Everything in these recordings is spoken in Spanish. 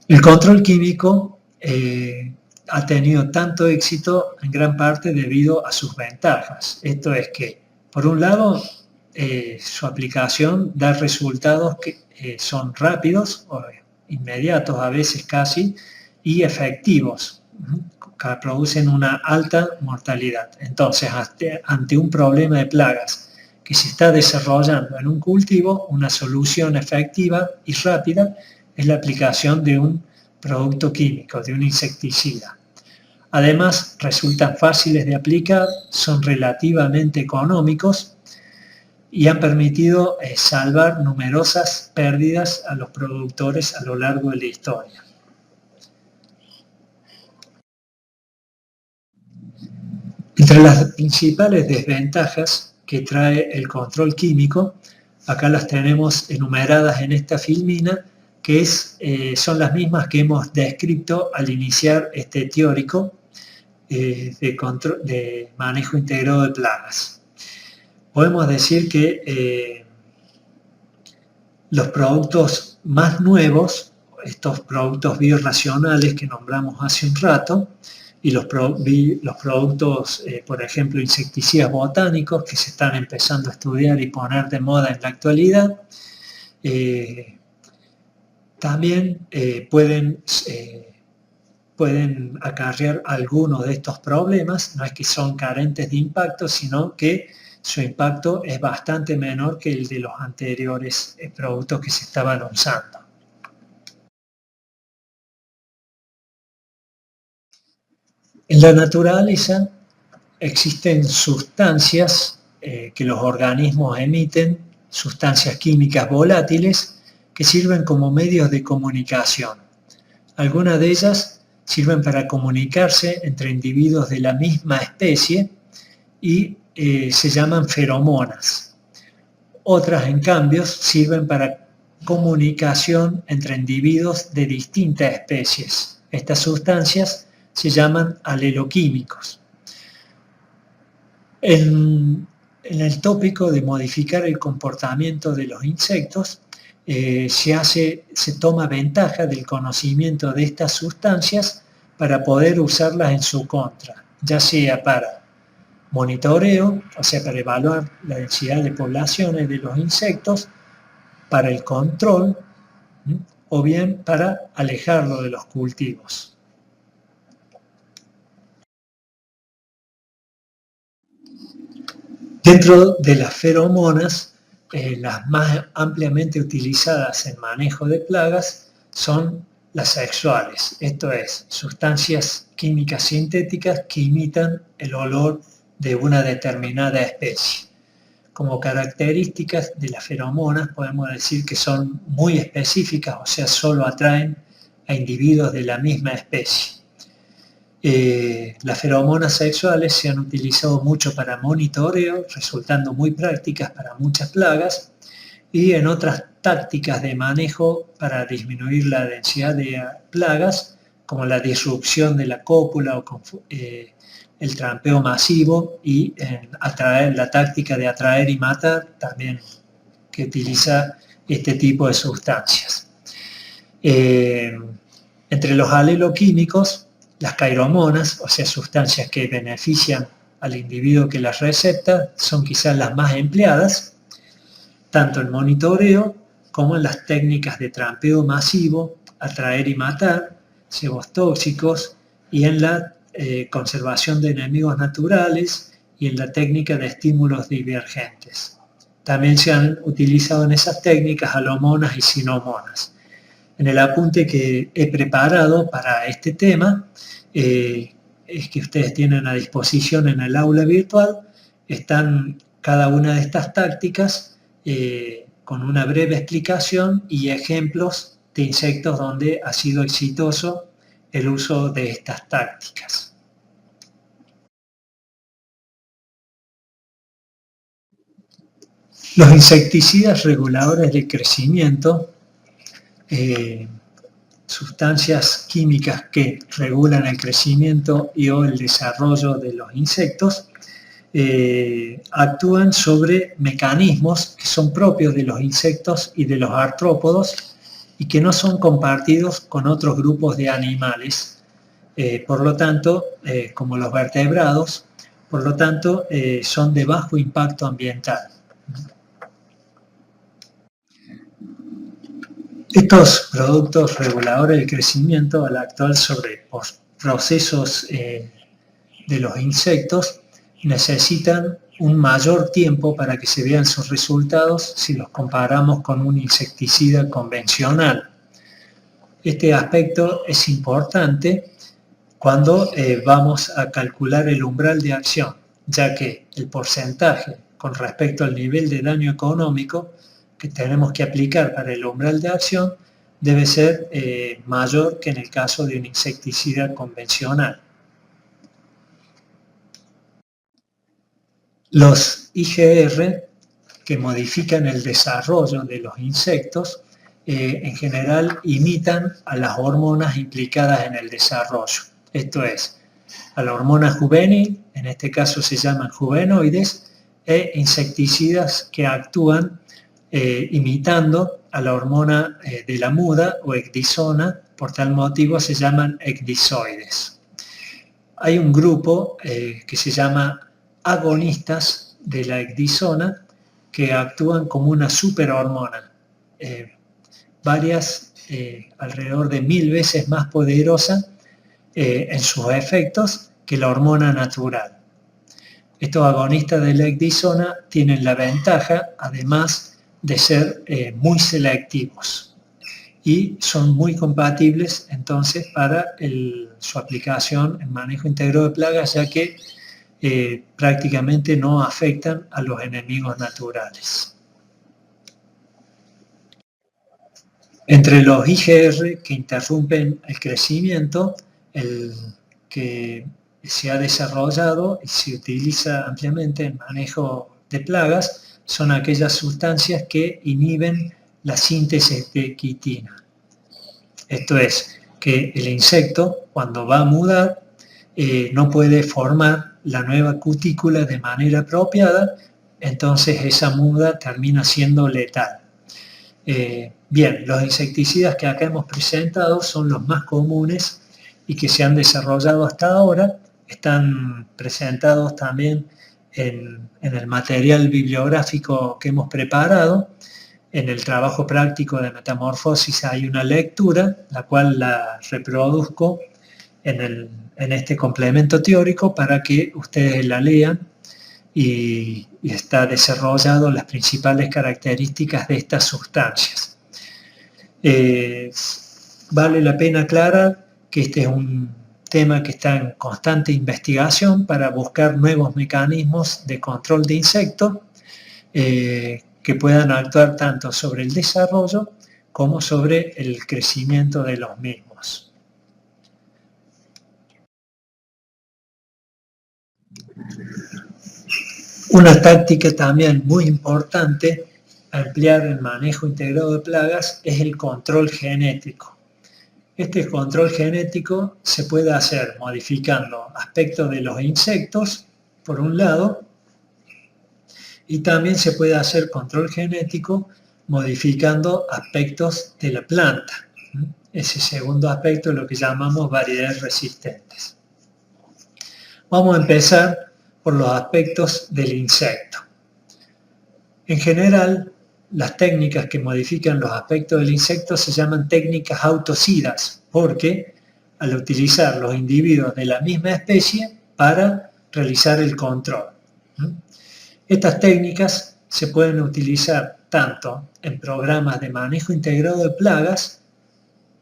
El control químico ha tenido tanto éxito en gran parte debido a sus ventajas. Esto es que, por un lado, su aplicación da resultados que son rápidos, o inmediatos a veces casi, y efectivos, que producen una alta mortalidad. Entonces, ante un problema de plagas que se está desarrollando en un cultivo, una solución efectiva y rápida es la aplicación de un producto químico, de un insecticida. Además, resultan fáciles de aplicar, son relativamente económicos y han permitido salvar numerosas pérdidas a los productores a lo largo de la historia. Entre las principales desventajas que trae el control químico, acá las tenemos enumeradas en esta filmina, que son las mismas que hemos descrito al iniciar este teórico de manejo integrado de plagas. Podemos decir que los productos más nuevos, estos productos biorracionales que nombramos hace un rato, y los productos, por ejemplo, insecticidas botánicos que se están empezando a estudiar y poner de moda en la actualidad, también pueden acarrear algunos de estos problemas. No es que son carentes de impacto, sino que su impacto es bastante menor que el de los anteriores productos que se estaban usando. En la naturaleza existen sustancias que los organismos emiten, sustancias químicas volátiles que sirven como medios de comunicación. Algunas de ellas sirven para comunicarse entre individuos de la misma especie y se llaman feromonas. Otras, en cambio, sirven para comunicación entre individuos de distintas especies. Estas sustancias se llaman aleloquímicos. En el tópico de modificar el comportamiento de los insectos, se toma ventaja del conocimiento de estas sustancias para poder usarlas en su contra, ya sea para monitoreo, o sea, para evaluar la densidad de poblaciones de los insectos, para el control, o bien para alejarlo de los cultivos. Dentro de las feromonas, las más ampliamente utilizadas en manejo de plagas son las sexuales, esto es, sustancias químicas sintéticas que imitan el olor de una determinada especie. Como características de las feromonas podemos decir que son muy específicas, o sea, solo atraen a individuos de la misma especie. Las feromonas sexuales se han utilizado mucho para monitoreo, resultando muy prácticas para muchas plagas, y en otras tácticas de manejo para disminuir la densidad de plagas, como la disrupción de la cópula o el trampeo masivo, y la táctica de atraer y matar, también que utiliza este tipo de sustancias. Entre los aleloquímicos, las cairomonas, o sea, sustancias que benefician al individuo que las recepta, son quizás las más empleadas, tanto en monitoreo como en las técnicas de trampeo masivo, atraer y matar, cebos tóxicos, y en la conservación de enemigos naturales y en la técnica de estímulos divergentes. También se han utilizado en esas técnicas alomonas y sinomonas. En el apunte que he preparado para este tema, es que ustedes tienen a disposición en el aula virtual, están cada una de estas tácticas con una breve explicación y ejemplos de insectos donde ha sido exitoso el uso de estas tácticas. Los insecticidas reguladores de crecimiento, sustancias químicas que regulan el crecimiento y o el desarrollo de los insectos, actúan sobre mecanismos que son propios de los insectos y de los artrópodos y que no son compartidos con otros grupos de animales, por lo tanto, como los vertebrados, por lo tanto, son de bajo impacto ambiental. Estos productos reguladores del crecimiento, al actuar sobre procesos de los insectos, necesitan un mayor tiempo para que se vean sus resultados si los comparamos con un insecticida convencional. Este aspecto es importante cuando vamos a calcular el umbral de acción, ya que el porcentaje con respecto al nivel de daño económico que tenemos que aplicar para el umbral de acción debe ser mayor que en el caso de un insecticida convencional. Los IGR, que modifican el desarrollo de los insectos, en general imitan a las hormonas implicadas en el desarrollo. Esto es, a la hormona juvenil, en este caso se llaman juvenoides, e insecticidas que actúan imitando a la hormona de la muda o ecdisona, por tal motivo se llaman ecdisoides. Hay un grupo que se llama agonistas de la ecdisona que actúan como una superhormona, alrededor de 1000 veces más poderosa en sus efectos que la hormona natural. Estos agonistas de la ecdisona tienen la ventaja, además de ser muy selectivos y son muy compatibles entonces para su aplicación en manejo integrado de plagas, ya que prácticamente no afectan a los enemigos naturales. Entre los IGR que interrumpen el crecimiento, el que se ha desarrollado y se utiliza ampliamente en manejo de plagas son aquellas sustancias que inhiben la síntesis de quitina. Esto es, que el insecto, cuando va a mudar, no puede formar la nueva cutícula de manera apropiada, entonces esa muda termina siendo letal. Bien, los insecticidas que acá hemos presentado son los más comunes y que se han desarrollado hasta ahora, están presentados también en el material bibliográfico que hemos preparado. En el trabajo práctico de metamorfosis hay una lectura, la cual la reproduzco en este complemento teórico para que ustedes la lean y está desarrollado las principales características de estas sustancias. Vale la pena aclarar que este es un tema que está en constante investigación para buscar nuevos mecanismos de control de insectos que puedan actuar tanto sobre el desarrollo como sobre el crecimiento de los mismos. Una táctica también muy importante a emplear en manejo integrado de plagas es el control genético. Este control genético se puede hacer modificando aspectos de los insectos, por un lado, y también se puede hacer control genético modificando aspectos de la planta. Ese segundo aspecto es lo que llamamos variedades resistentes. Vamos a empezar por los aspectos del insecto. En general, las técnicas que modifican los aspectos del insecto se llaman técnicas autocidas, porque al utilizar los individuos de la misma especie para realizar el control. Estas técnicas se pueden utilizar tanto en programas de manejo integrado de plagas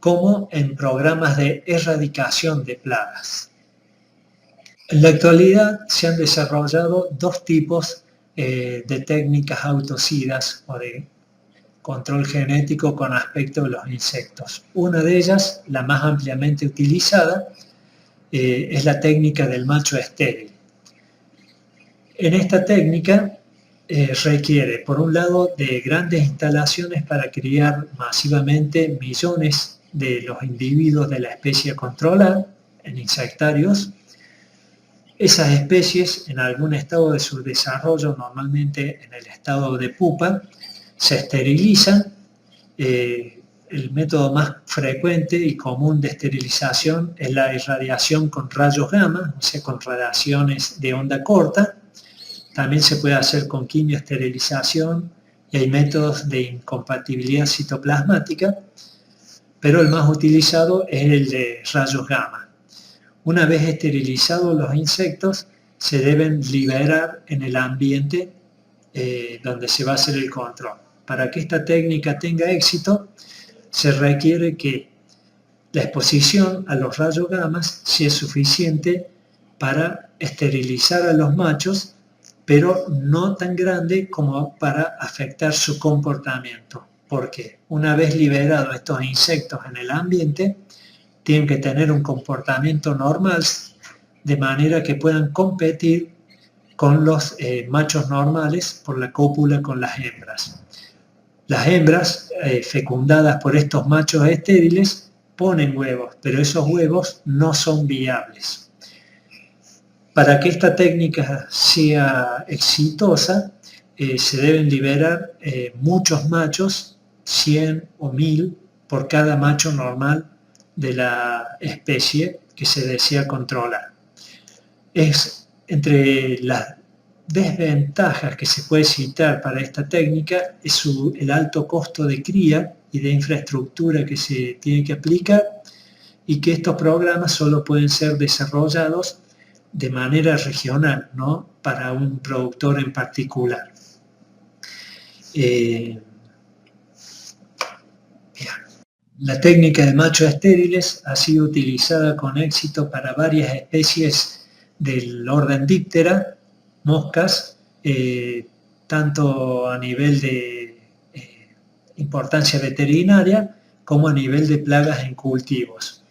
como en programas de erradicación de plagas. En la actualidad se han desarrollado dos tipos de técnicas autocidas o de control genético con aspecto de los insectos. Una de ellas, la más ampliamente utilizada, es la técnica del macho estéril. En esta técnica requiere, por un lado, de grandes instalaciones para criar masivamente millones de los individuos de la especie a controlar en insectarios. Esas especies, en algún estado de su desarrollo, normalmente en el estado de pupa, se esterilizan, el método más frecuente y común de esterilización es la irradiación con rayos gamma, o sea, con radiaciones de onda corta. También se puede hacer con quimioesterilización y hay métodos de incompatibilidad citoplasmática, pero el más utilizado es el de rayos gamma. Una vez esterilizados los insectos, se deben liberar en el ambiente donde se va a hacer el control. Para que esta técnica tenga éxito, se requiere que la exposición a los rayos gamma sea suficiente para esterilizar a los machos, pero no tan grande como para afectar su comportamiento, porque una vez liberados estos insectos en el ambiente, tienen que tener un comportamiento normal, de manera que puedan competir con los machos normales por la cópula con las hembras. Las hembras fecundadas por estos machos estériles ponen huevos, pero esos huevos no son viables. Para que esta técnica sea exitosa, se deben liberar muchos machos, 100 o 1000 por cada macho normal de la especie que se desea controlar. Es entre las desventajas que se puede citar para esta técnica es el alto costo de cría y de infraestructura que se tiene que aplicar, y que estos programas solo pueden ser desarrollados de manera regional, ¿no? Para un productor en particular. La técnica de machos estériles ha sido utilizada con éxito para varias especies del orden Diptera, moscas, tanto a nivel de importancia veterinaria como a nivel de plagas en cultivos.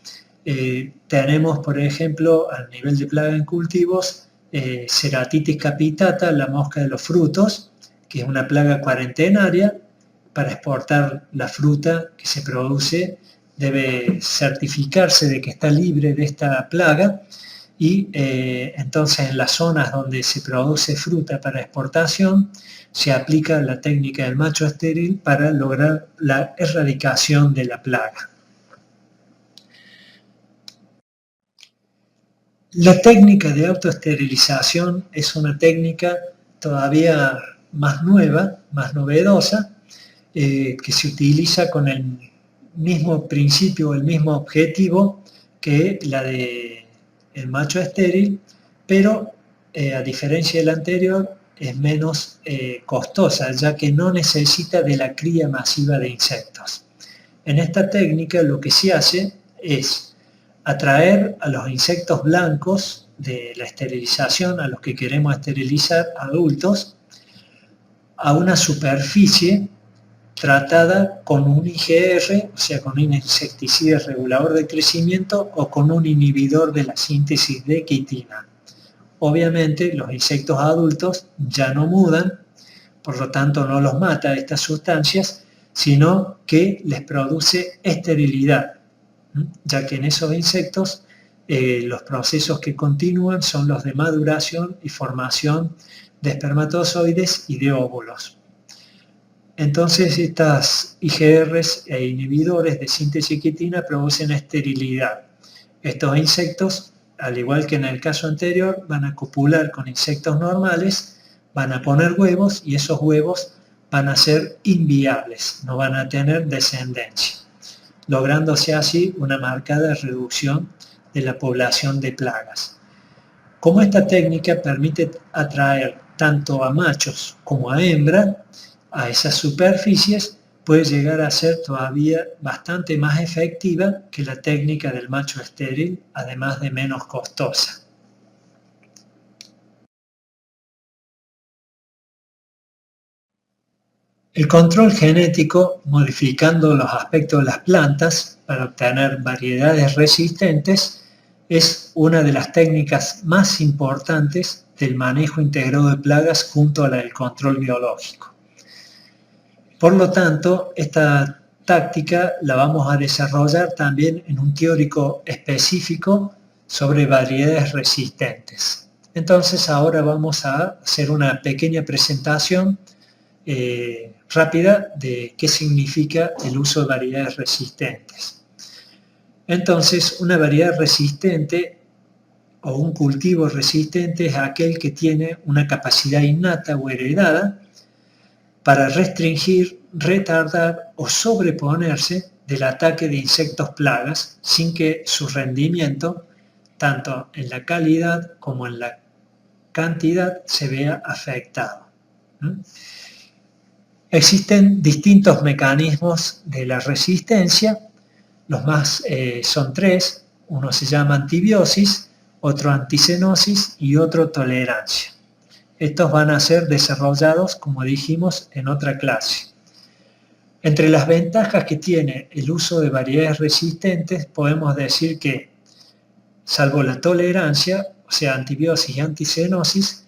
Tenemos, por ejemplo, a nivel de plagas en cultivos, Ceratitis capitata, la mosca de los frutos, que es una plaga cuarentenaria. Para exportar la fruta que se produce debe certificarse de que está libre de esta plaga, y entonces en las zonas donde se produce fruta para exportación se aplica la técnica del macho estéril para lograr la erradicación de la plaga. La técnica de autoesterilización es una técnica todavía más nueva, más novedosa, que se utiliza con el mismo principio, el mismo objetivo que la del macho estéril, pero a diferencia de la anterior es menos costosa, ya que no necesita de la cría masiva de insectos. En esta técnica lo que se hace es atraer a los insectos blancos de la esterilización, a los que queremos esterilizar, adultos, a una superficie tratada con un IGR, o sea, con un insecticida regulador de crecimiento o con un inhibidor de la síntesis de quitina. Obviamente los insectos adultos ya no mudan, por lo tanto no los mata estas sustancias, sino que les produce esterilidad, ya que en esos insectos los procesos que continúan son los de maduración y formación de espermatozoides y de óvulos. Entonces estas IGRs e inhibidores de síntesis de quitina producen esterilidad. Estos insectos, al igual que en el caso anterior, van a copular con insectos normales, van a poner huevos y esos huevos van a ser inviables, no van a tener descendencia, lográndose así una marcada reducción de la población de plagas. Como esta técnica permite atraer tanto a machos como a hembras a esas superficies, puede llegar a ser todavía bastante más efectiva que la técnica del macho estéril, además de menos costosa. El control genético, modificando los aspectos de las plantas para obtener variedades resistentes, es una de las técnicas más importantes del manejo integrado de plagas junto a la del control biológico. Por lo tanto, esta táctica la vamos a desarrollar también en un teórico específico sobre variedades resistentes. Entonces ahora vamos a hacer una pequeña presentación rápida de qué significa el uso de variedades resistentes. Entonces, una variedad resistente o un cultivo resistente es aquel que tiene una capacidad innata o heredada para restringir, retardar o sobreponerse del ataque de insectos plagas sin que su rendimiento, tanto en la calidad como en la cantidad, se vea afectado. Existen distintos mecanismos de la resistencia, los más son tres, uno se llama antibiosis, otro anticenosis y otro tolerancia. Estos van a ser desarrollados, como dijimos, en otra clase. Entre las ventajas que tiene el uso de variedades resistentes, podemos decir que, salvo la tolerancia, o sea, antibiosis y anticenosis,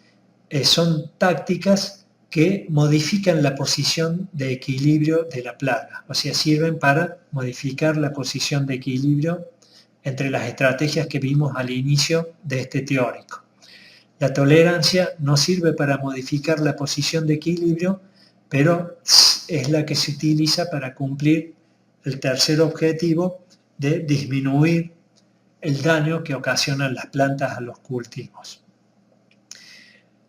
son tácticas que modifican la posición de equilibrio de la plaga, o sea, sirven para modificar la posición de equilibrio entre las estrategias que vimos al inicio de este teórico. La tolerancia no sirve para modificar la posición de equilibrio, pero es la que se utiliza para cumplir el tercer objetivo de disminuir el daño que ocasionan las plantas a los cultivos.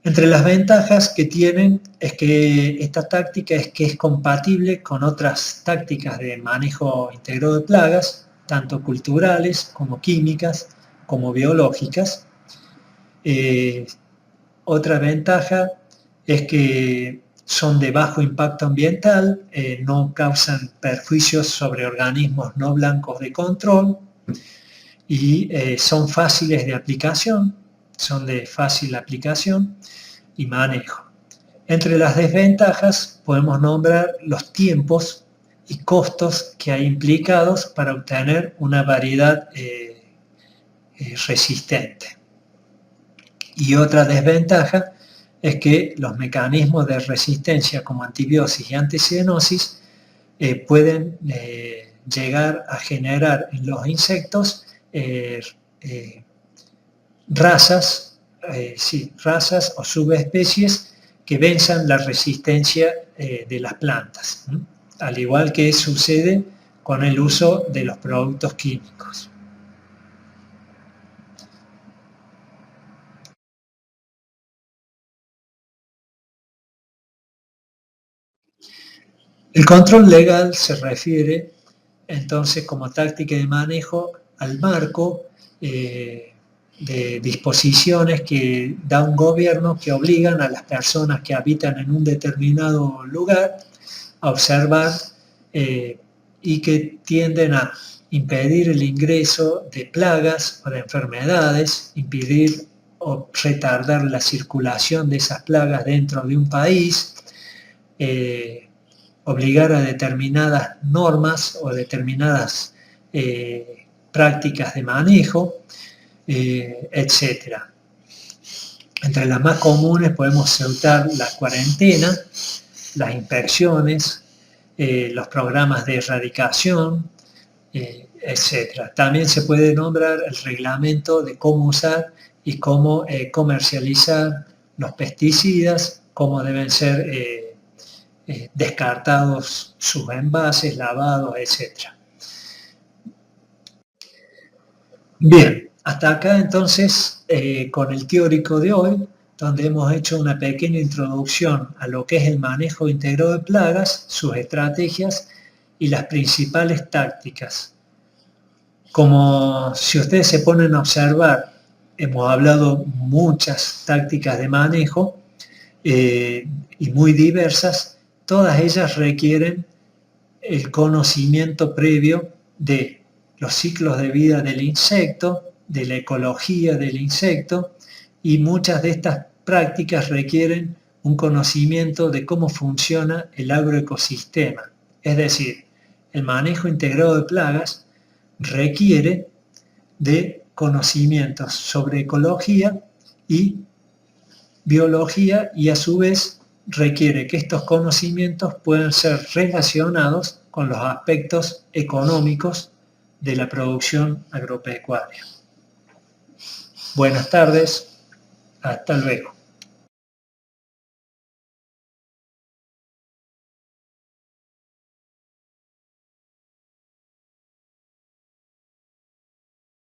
Entre las ventajas que tienen es que esta táctica es compatible con otras tácticas de manejo integrado de plagas, tanto culturales como químicas, como biológicas. Otra ventaja es que son de bajo impacto ambiental, no causan perjuicios sobre organismos no blancos de control y son fáciles de aplicación, son de fácil aplicación y manejo. Entre las desventajas podemos nombrar los tiempos y costos que hay implicados para obtener una variedad resistente. Y otra desventaja es que los mecanismos de resistencia como antibiosis y anticenosis pueden llegar a generar en los insectos razas o subespecies que venzan la resistencia de las plantas, al igual que sucede con el uso de los productos químicos. El control legal se refiere entonces como táctica de manejo al marco de disposiciones que da un gobierno que obligan a las personas que habitan en un determinado lugar a observar y que tienden a impedir el ingreso de plagas o de enfermedades, impedir o retardar la circulación de esas plagas dentro de un país, obligar a determinadas normas o determinadas prácticas de manejo, etc. Entre las más comunes podemos citar la cuarentena, las inspecciones, los programas de erradicación, etc. También se puede nombrar el reglamento de cómo usar y cómo comercializar los pesticidas, cómo deben ser descartados sus envases, lavados, etc. Bien, hasta acá entonces con el teórico de hoy, donde hemos hecho una pequeña introducción a lo que es el manejo integrado de plagas, sus estrategias y las principales tácticas. Como si ustedes se ponen a observar, hemos hablado muchas tácticas de manejo y muy diversas. Todas ellas requieren el conocimiento previo de los ciclos de vida del insecto, de la ecología del insecto, y muchas de estas prácticas requieren un conocimiento de cómo funciona el agroecosistema. Es decir, el manejo integrado de plagas requiere de conocimientos sobre ecología y biología y a su vez requiere que estos conocimientos puedan ser relacionados con los aspectos económicos de la producción agropecuaria. Buenas tardes, hasta luego.